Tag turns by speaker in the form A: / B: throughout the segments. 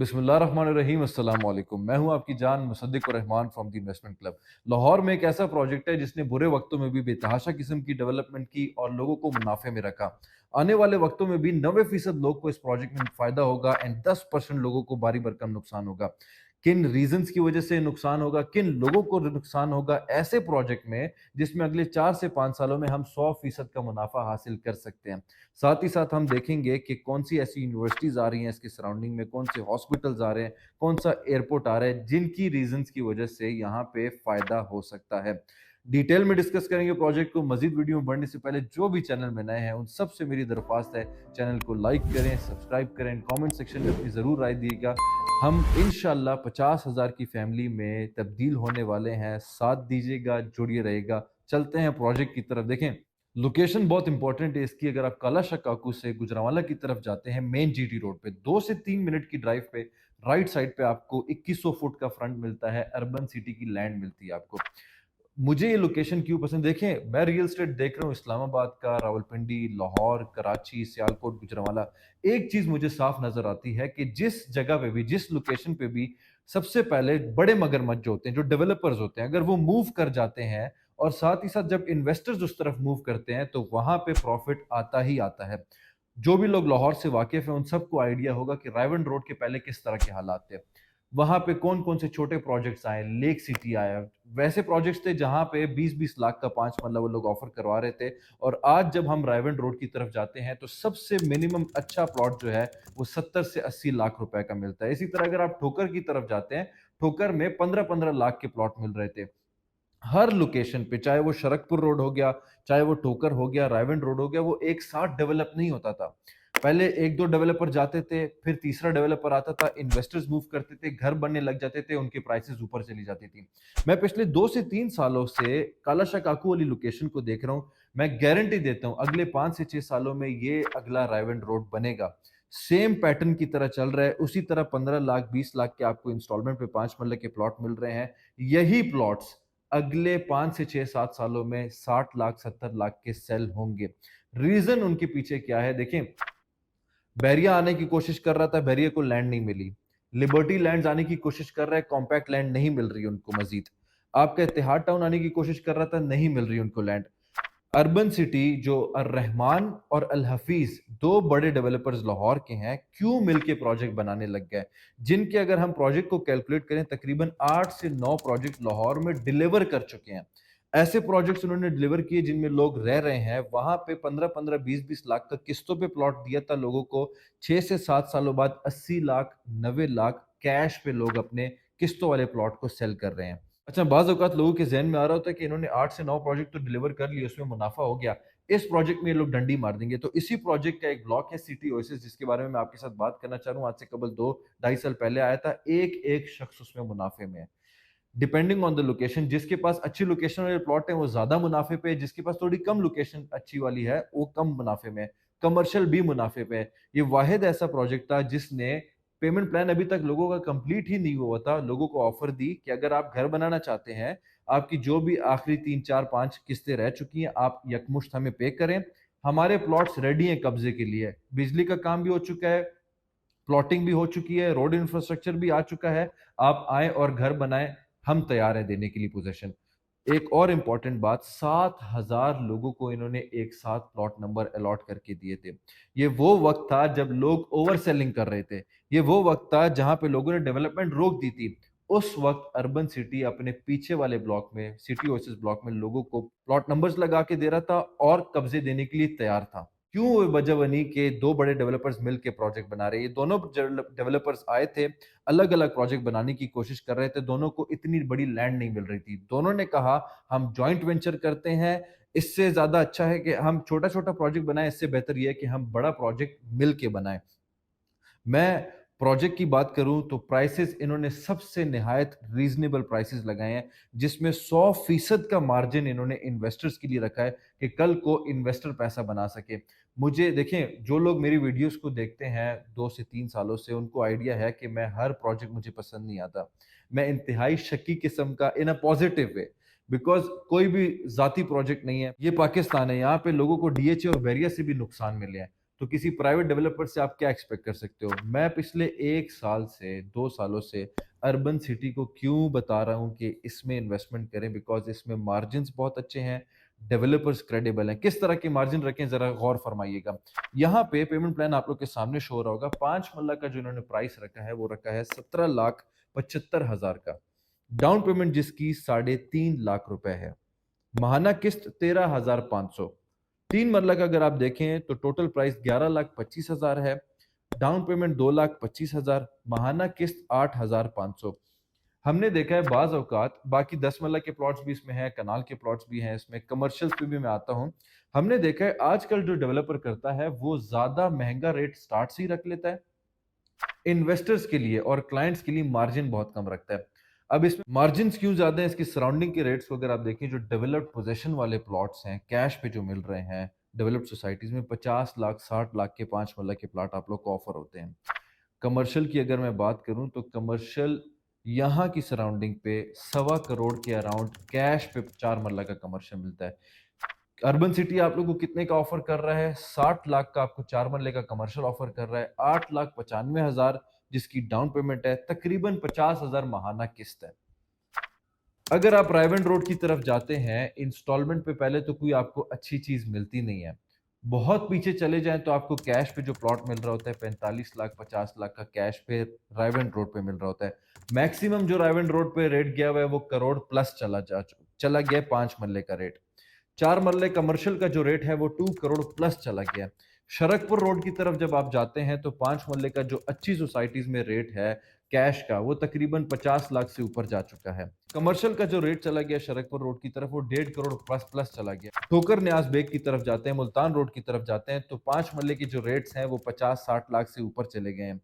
A: बिस्मिल्लाहिर्रहमानिर्रहीम अस्सलाम वालेकुम। मैं हूं आपकी जान मुसद्दिक और Rahman from the investment club. Lahore में एक ऐसा प्रोजेक्ट है जिसने बुरे वक्तों में भी बेतहाशा किस्म की डेवलपमेंट की और लोगों को मुनाफे में रखा। आने वाले वक्तों में भी 90% लोग को इस प्रोजेक्ट में फायदा होगा एंड 10% लोगों को भारी भरकम नुकसान होगा। किन रीजंस की वजह से नुकसान होगा, किन लोगों को नुकसान होगा ऐसे प्रोजेक्ट में जिसमें अगले 4 से 5 सालों में हम 100% का मुनाफा हासिल कर सकते हैं। साथ ही साथ हम देखेंगे कि कौन सी ऐसी यूनिवर्सिटीज आ रही हैं इसके सराउंडिंग में, कौन से हॉस्पिटल्स आ रहे हैं, कौन सा एयरपोर्ट आ रहा है जिनकी रीजंस की वजह से यहाँ पे फायदा हो सकता है। डिटेल में डिस्कस करेंगे प्रोजेक्ट को। मजीद वीडियो में बढ़ने से पहले जो भी चैनल में नए हैं उन सबसे मेरी दरख्वास्त है, चैनल को लाइक करें, सब्सक्राइब करें, कमेंट सेक्शन में अपनी ज़रूर राय दिएगा। हम इंशाल्लाह 50,000 की फैमिली में तब्दील होने वाले हैं। साथ दीजिएगा, जुड़िए रहेगा। चलते हैं प्रोजेक्ट की तरफ। देखें, लोकेशन बहुत इंपॉर्टेंट है इसकी। अगर आप काला काकू से गुजरांवाला की तरफ जाते हैं मेन जीटी रोड पे 2 से 3 मिनट की ड्राइव पे राइट साइड पे आपको 2100 फुट का फ्रंट मिलता है। अर्बन सिटी की लैंड मिलती है आपको। मुझे ये लोकेशन क्यों पसंद, देखें मैं रियल एस्टेट देख रहा हूँ इस्लामाबाद का, रावलपिंडी, लाहौर, कराची, सियालकोट, गुजरांवाला। एक चीज मुझे साफ नजर आती है कि जिस जगह पे भी, जिस लोकेशन पे भी सबसे पहले बड़े मगरमच्छ जो होते हैं, जो डेवलपर्स होते हैं, अगर वो मूव कर जाते हैं और साथ ही साथ जब इन्वेस्टर्स उस तरफ मूव करते हैं तो वहां पे प्रॉफिट आता ही आता है। जो भी लोग लाहौर से वाकिफ है उन सबको आइडिया होगा कि रायवन रोड के पहले किस तरह के हालात थे। वहां पे कौन कौन से छोटे प्रोजेक्ट्स आए, लेक सिटी आया, वैसे प्रोजेक्ट्स थे जहां पे 20-20 लाख का 5 मरला वो लोग ऑफर करवा रहे थे। और आज जब हम रायवन रोड की तरफ जाते हैं तो सबसे मिनिमम अच्छा प्लॉट जो है वो 70 से 80 लाख रुपए का मिलता है। इसी तरह अगर आप ठोकर की तरफ जाते हैं, ठोकर में 15-15 लाख के प्लॉट मिल रहे थे। हर लोकेशन पे, चाहे वो शरकपुर रोड हो गया, चाहे वो टोकर हो गया, रायवन रोड हो गया, वो एक साथ डेवलप नहीं होता था। पहले एक दो डेवलपर जाते थे, फिर तीसरा डेवलपर आता था, इन्वेस्टर्स मूव करते थे, घर बनने लग जाते थे, उनके प्राइसेस ऊपर चली जाती थी। मैं पिछले 2 से 3 सालों से कालाशाह काकू वाली लोकेशन को देख रहा हूं। मैं गारंटी देता हूं अगले 5 से 6 सालों में ये अगला रायवन रोड बनेगा। सेम पैटर्न की तरह चल रहा है। उसी तरह 15 लाख 20 लाख के आपको इंस्टॉलमेंट पे 5 मरले के प्लॉट मिल रहे हैं। यही प्लॉट्स अगले 5 से 6 7 सालों में 60 लाख 70 लाख के सेल होंगे। रीजन उनके पीछे क्या है, देखें, बैरिया आने की कोशिश कर रहा था, बैरिया को लैंड नहीं मिली। लिबर्टी लैंड्स आने की कोशिश कर रहा है, कॉम्पैक्ट लैंड नहीं मिल रही उनको। मजीद आपका इत्तेहाद टाउन आने की कोशिश कर रहा था, नहीं मिल रही उनको लैंड। अर्बन सिटी जो रहमान और अल हफीज, दो बड़े डेवलपर्स लाहौर के हैं, क्यों मिलके प्रोजेक्ट बनाने लग गए, जिनके अगर हम प्रोजेक्ट को कैलकुलेट करें तकरीबन 8 से 9 प्रोजेक्ट लाहौर में डिलीवर कर चुके हैं। ऐसे प्रोजेक्ट्स उन्होंने डिलीवर किए जिनमें लोग रह रहे हैं। वहां पे 15-15 20-20 लाख का किस्तों पे प्लॉट दिया था लोगों को। 6 से 7 सालों बाद 80 लाख 90 लाख कैश पे लोग अपने किस्तों वाले प्लॉट को सेल कर रहे हैं। अच्छा, बाज़ औक़ात लोगों के ज़हन में आ रहा होता है कि इन्होंने 8 से 9 प्रोजेक्ट तो डिलीवर कर लिए, उसमें मुनाफ़ा हो गया, इस प्रोजेक्ट में ये लोग डंडी मार देंगे। तो इसी प्रोजेक्ट का एक ब्लॉक है सिटी ओएसिस, जिसके बारे में मैं आपके साथ बात करना चाह रहा हूँ। आज से कबल 2 ढाई साल पहले आया था। एक-एक शख्स उसमें मुनाफ़े में है। डिपेंडिंग ऑन द लोकेशन, जिसके पास अच्छी लोकेशन वाले प्लॉट है वो ज़्यादा मुनाफ़े पे है, जिसके पास थोड़ी कम लोकेशन अच्छी वाली है वो कम मुनाफ़े में है। कमर्शियल भी मुनाफ़े पे है। ये वाहिद ऐसा प्रोजेक्ट था जिसने पेमेंट प्लान अभी तक लोगों का कंप्लीट ही नहीं हुआ था, लोगों को ऑफर दी कि अगर आप घर बनाना चाहते हैं, आपकी जो भी आखिरी 3 4 5 किस्तें रह चुकी हैं आप यकमुश्त हमें पे करें। हमारे प्लॉट्स रेडी हैं कब्जे के लिए। बिजली का काम भी हो चुका है, प्लॉटिंग भी हो चुकी है, रोड इंफ्रास्ट्रक्चर भी आ चुका है। आप आए और घर बनाएं, हम तैयार हैं देने के लिए पोजीशन। एक और इंपॉर्टेंट बात, 7,000 लोगों को इन्होंने एक साथ प्लॉट नंबर अलॉट करके दिए थे। ये वो वक्त था जब लोग ओवर सेलिंग कर रहे थे। ये वो वक्त था जहां पे लोगों ने डेवलपमेंट रोक दी थी। उस वक्त अर्बन सिटी अपने पीछे वाले ब्लॉक में, सिटी ओएसिस ब्लॉक में, लोगों को प्लॉट नंबर्स लगा के दे रहा था और कब्जे देने के लिए तैयार था। क्यों वो वजह बनी कि दो बड़े डेवलपर्स मिलके प्रोजेक्ट बना रहे हैं। ये दोनों डेवलपर्स आए थे, अलग अलग प्रोजेक्ट बनाने की कोशिश कर रहे थे। दोनों को इतनी बड़ी लैंड नहीं मिल रही थी। दोनों ने कहा हम जॉइंट वेंचर करते हैं, इससे ज्यादा अच्छा है कि हम छोटा छोटा प्रोजेक्ट बनाएं, इससे बेहतर यह है कि हम बड़ा प्रोजेक्ट मिलके बनाएं। मैं प्रोजेक्ट की बात करूं तो प्राइसेस इन्होंने सबसे निहायत रीजनेबल प्राइसेस लगाए हैं, जिसमें 100% का मार्जिन इन्होंने इन्वेस्टर्स के लिए रखा है कि कल को इन्वेस्टर पैसा बना सके। मुझे देखें, जो लोग मेरी वीडियोस को देखते हैं 2 से 3 सालों से, उनको आइडिया है कि मैं हर प्रोजेक्ट मुझे पसंद नहीं आता। मैं इंतहाई शक्की किस्म का, इन अ पॉजिटिव वे, बिकॉज कोई भी जाती प्रोजेक्ट नहीं है। ये पाकिस्तान है, यहाँ पे लोगों को डीएचए और बैरिया से भी नुकसान मिले हैं। तो किसी प्राइवेट डेवलपर से आप क्या एक्सपेक्ट कर सकते हो? मैं पिछले 1 साल से 2 सालों से अर्बन सिटी को क्यों बता रहा हूँ कि इसमें इन्वेस्टमेंट करें, बिकॉज़ इसमें मार्जिन्स बहुत अच्छे हैं, डेवलपर्स क्रेडिबल हैं। किस तरह के मार्जिन रखें ज़रा गौर फरमाइएगा। यहाँ पे पेमेंट प्लान आप लोग के सामने शो हो रहा होगा। 5 मरला का जो इन्होंने प्राइस रखा है वो रखा है 17,75,000 का। डाउन पेमेंट जिसकी 3.5 लाख रुपए है। माहाना किस्त 13,500। 3 मरला का अगर आप देखें तो टोटल प्राइस 11,25,000 है। डाउन पेमेंट 2,25,000, माहाना किस्त 8,500। हमने देखा है बाज औकात बाकी 10 मरला के प्लॉट्स भी इसमें हैं, कनाल के प्लॉट्स भी हैं, इसमें कमर्शियल्स पे भी मैं आता हूं। हमने देखा है आजकल जो डेवलपर करता है वो ज्यादा महंगा रेट स्टार्ट से ही रख लेता है इन्वेस्टर्स के लिए, और क्लाइंट्स के लिए मार्जिन बहुत कम रखता है। अब इसमें मार्जिन क्यों ज्यादा है, इसकी सराउंडिंग के रेट्स को अगर आप देखें, जो डेवलप्ड पोजीशन वाले प्लॉट्स हैं कैश पे जो मिल रहे हैं डेवलप्ड सोसाइटीज में 50 लाख 60 लाख के 5 मरला के प्लॉट आप लोग को ऑफर होते हैं। कमर्शियल की अगर मैं बात करूं तो कमर्शियल यहाँ की सराउंडिंग पे 1.25 करोड़ के अराउंड कैश पे 4 मरला का कमर्शियल मिलता है। अर्बन सिटी आप लोगों को कितने का ऑफर कर रहा है? 60 लाख का आपको 4 मरले का कमर्शियल ऑफर कर रहा है, 8,95,000 जिसकी डाउन पेमेंट है, तकरीबन 50,000 माहाना किस्त है। अगर आप रायवन रोड की तरफ जाते हैं इंस्टॉलमेंट पे पहले तो कोई आपको अच्छी चीज मिलती नहीं है। बहुत पीछे चले जाएं तो आपको कैश पे जो प्लॉट मिल रहा होता है 45 लाख 50 लाख का कैश पे रायवन रोड पे मिल रहा होता है। मैक्सिमम जो रायवन रोड पे रेट गया हुआ है वो करोड़ प्लस चला गया 5 मरले का रेट। 4 मरले कमर्शियल का जो रेट है वो 2 करोड़ प्लस चला गया। शरकपुर रोड की तरफ जब आप जाते हैं तो 5 मरले का जो अच्छी सोसाइटीज में रेट है कैश का वो तकरीबन 50 लाख से ऊपर जा चुका है। कमर्शियल का जो रेट चला गया शरकपुर रोड की तरफ वो 1.5 करोड़ प्लस प्लस चला गया। ठोकर न्याज बेग की तरफ जाते हैं, मुल्तान रोड की तरफ जाते हैं तो 5 मरले के जो रेट्स हैं वो 50-60 लाख से ऊपर चले गए हैं।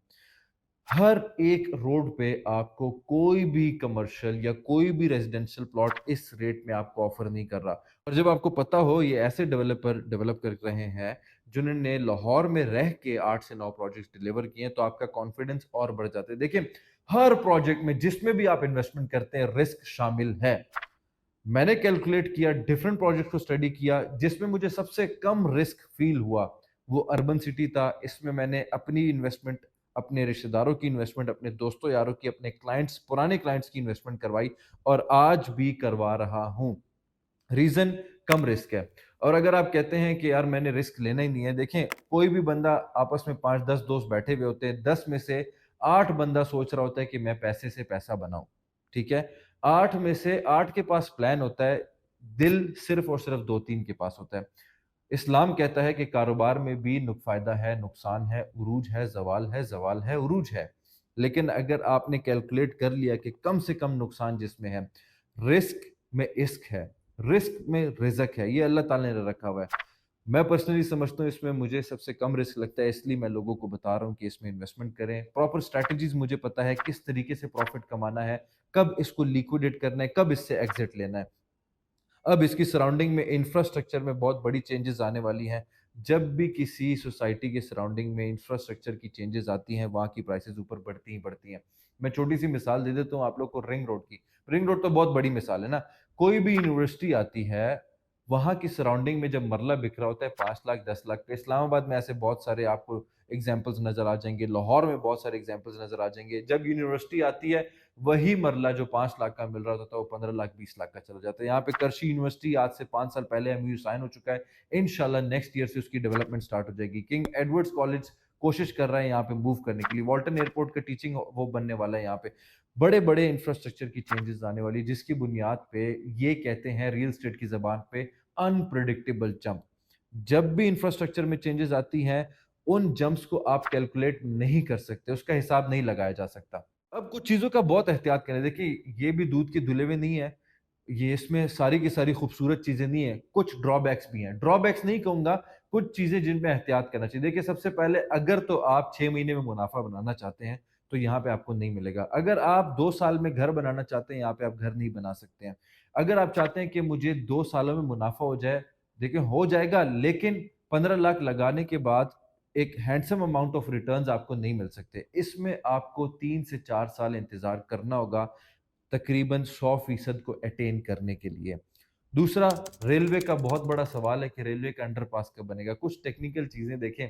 A: हर एक रोड पे आपको कोई भी कमर्शियल या कोई भी रेजिडेंशियल प्लॉट इस रेट में आपको ऑफर नहीं कर रहा। और जब आपको पता हो ये ऐसे डेवलपर डेवलप कर रहे हैं जिन्होंने लाहौर में रह के 8 से 9 प्रोजेक्ट्स डिलीवर किए हैं, तो आपका कॉन्फिडेंस और बढ़ जाता है। देखिए, हर प्रोजेक्ट में जिसमें भी आप इन्वेस्टमेंट करते हैं रिस्क शामिल है। मैंने कैलकुलेट किया, डिफरेंट प्रोजेक्ट को स्टडी किया, जिसमें मुझे सबसे कम रिस्क फील हुआ वो अर्बन सिटी था। इसमें मैंने अपनी इन्वेस्टमेंट, अपने रिश्तेदारों की इन्वेस्टमेंट, अपने दोस्तों यारों की, अपने क्लाइंट्स, पुराने क्लाइंट्स की इन्वेस्टमेंट करवाई और आज भी करवा रहा हूं। रीजन, कम रिस्क है। और अगर आप कहते हैं कि यार मैंने रिस्क लेना ही नहीं है, देखें कोई भी बंदा, आपस में 5-10 दोस्त बैठे हुए होते हैं, 10 में से 8 बंदा सोच रहा होता है कि मैं पैसे से पैसा बनाऊं। ठीक है, 8 में से 8 के पास प्लान होता है, दिल सिर्फ और सिर्फ 2-3 के पास होता है। इस्लाम कहता है कि कारोबार में भी फायदा है, नुकसान है, उरूज है, जवाल है, उरूज है। लेकिन अगर आपने कैलकुलेट कर लिया कि कम से कम नुकसान जिसमें है, रिस्क में इश्क है, रिस्क में रिजक है, ये अल्लाह ताला ने रखा हुआ है। मैं पर्सनली समझता हूँ इसमें मुझे सबसे कम रिस्क लगता है, इसलिए मैं लोगों को बता रहा हूँ कि इसमें इन्वेस्टमेंट करें। प्रॉपर स्ट्रैटेजीज मुझे पता है किस तरीके से प्रॉफिट कमाना है, कब इसको लिक्विडेट करना है, कब इससे एग्जिट लेना है। अब इसकी सराउंडिंग में इंफ्रास्ट्रक्चर में बहुत बड़ी चेंजेस आने वाली हैं। जब भी किसी सोसाइटी के सराउंडिंग में इंफ्रास्ट्रक्चर की चेंजेस आती हैं वहाँ की प्राइसेस ऊपर बढ़ती ही बढ़ती हैं। मैं छोटी सी मिसाल दे देता हूँ आप लोग को, रिंग रोड की। रिंग रोड तो बहुत बड़ी मिसाल है ना। कोई भी यूनिवर्सिटी आती है, वहाँ की सराउंडिंग में जब मरला बिक रहा होता है 5 लाख 10 लाख पे, इस्लामाबाद में ऐसे बहुत सारे आपको एग्जाम्पल्स नजर आ जाएंगे, लाहौर में बहुत सारे एग्जाम्पल्स नजर आ जाएंगे। जब यूनिवर्सिटी आती है वही मरला जो 5 लाख का मिल रहा होता था वो 15 लाख 20 लाख का चला जाता है। यहाँ पे करशी यूनिवर्सिटी आज से 5 साल पहले एमयू साइन हो चुका है, इनशाला नेक्स्ट ईयर से उसकी डेवलपमेंट स्टार्ट हो जाएगी। किंग एडवर्ड्स कॉलेज कोशिश कर रहा है यहाँ पे मूव करने के लिए, वॉल्टन एयरपोर्ट का टीचिंग वो बनने वाला है। यहाँ पे बड़े बड़े इंफ्रास्ट्रक्चर की चेंजेस आने वाली है, जिसकी बुनियाद पे ये कहते हैं रियल स्टेट की जबान पे अनप्रिडिक्टेबल जंप। जब भी इंफ्रास्ट्रक्चर में चेंजेस आती हैं उन जंप्स को आप कैलकुलेट नहीं कर सकते, उसका हिसाब नहीं लगाया जा सकता। अब कुछ चीजों का बहुत एहतियात करें। देखिए, ये भी दूध के धुले हुए नहीं है, ये इसमें सारी की सारी खूबसूरत चीजें नहीं है, कुछ ड्रॉबैक्स भी हैं। ड्रॉबैक्स नहीं कहूंगा, कुछ चीजें जिनमें एहतियात करना चाहिए। देखिए, सबसे पहले अगर तो आप 6 महीने में मुनाफा बनाना चाहते हैं तो यहाँ पे आपको नहीं मिलेगा। अगर आप 2 साल में घर बनाना चाहते हैं, यहाँ पे आप घर नहीं बना सकते हैं। अगर आप चाहते हैं कि मुझे 2 सालों में मुनाफा हो जाए, देखिए हो जाएगा, लेकिन 15 लाख लगाने के बाद एक हैंडसम अमाउंट ऑफ रिटर्न्स आपको नहीं मिल सकते। इसमें आपको 3 से 4 साल इंतजार करना होगा तकरीबन 100% को अटेन करने के लिए। दूसरा, रेलवे का बहुत बड़ा सवाल है कि रेलवे का अंडरपास कब बनेगा। कुछ टेक्निकल चीजें देखें,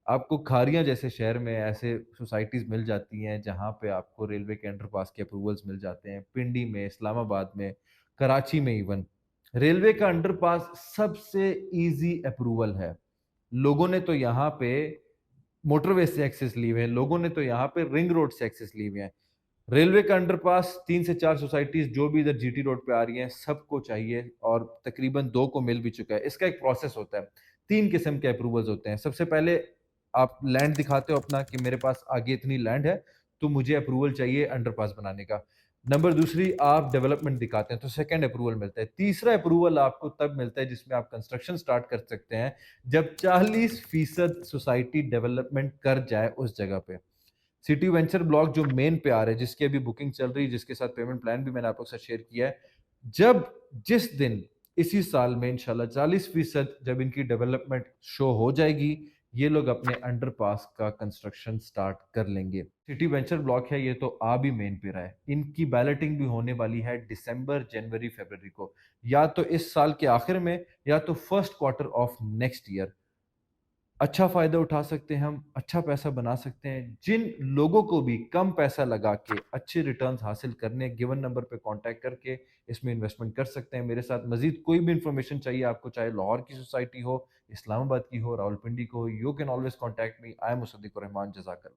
A: आपको खारियाँ जैसे शहर में ऐसे सोसाइटीज़ मिल जाती हैं, जहाँ पे आपको रेलवे के अंडरपास के अप्रूवल्स मिल जाते हैं। पिंडी में, इस्लामाबाद में, कराची में इवन। रेलवे का अंडरपास सबसे ईज़ी अप्रूवल है। लोगों ने तो यहाँ पे मोटरवे से एक्सेस लिए हुए हैं, लोगों ने तो यहाँ पे रिंग रोड से एक्सेस लिए हुए हैं। रेलवे का अंडरपास 3 से 4 सोसाइटीज़ जो भी इधर जीटी रोड पे आ रही हैं, सबको चाहिए और तकरीबन 2 को मिल भी चुका है। इसका एक प्रोसेस होता है। 3 किस्म के अप्रूवल्स होते हैं। सबसे पहले आप लैंड दिखाते हो अपना कि मेरे पास आगे इतनी लैंड है, तो मुझे अप्रूवल चाहिए अंडरपास बनाने का। नंबर दूसरी आप डेवलपमेंट दिखाते हैं, तो सेकंड अप्रूवल मिलता है। तीसरा अप्रूवल आपको तब मिलता है जिसमें आप कंस्ट्रक्शन स्टार्ट कर सकते हैं, जब 40% सोसाइटी डेवलपमेंट कर जाए उस जगह पे। सिटी वेंचर ब्लॉक जो मेन पे आ रहा है, जिसकी अभी बुकिंग चल रही है, जिसके साथ पेमेंट प्लान भी मैंने आप लोग के साथ शेयर किया है। जब जिस दिन इसी साल में इंशाल्लाह 40% जब इनकी डेवलपमेंट शो हो जाएगी, ये लोग अपने अंडरपास का कंस्ट्रक्शन स्टार्ट कर लेंगे। सिटी वेंचर ब्लॉक है, ये तो आ भी मेन पे रहा है। इनकी बैलेटिंग भी होने वाली है दिसंबर, जनवरी, फरवरी को। या तो इस साल के आखिर में या तो first quarter of next year. अच्छा फ़ायदा उठा सकते हैं हम, अच्छा पैसा बना सकते हैं। जिन लोगों को भी कम पैसा लगा के अच्छे रिटर्न्स हासिल करने, गिवन नंबर पे कॉन्टैक्ट करके इसमें इन्वेस्टमेंट कर सकते हैं। मेरे साथ मज़ीद कोई भी इन्फॉर्मेशन चाहिए आपको, चाहे लाहौर की सोसाइटी हो, इस्लामाबाद की हो, रावलपिंडी की हो, you can always contact me. I am Musaddiqur Rahman. जज़ाकल्लाह।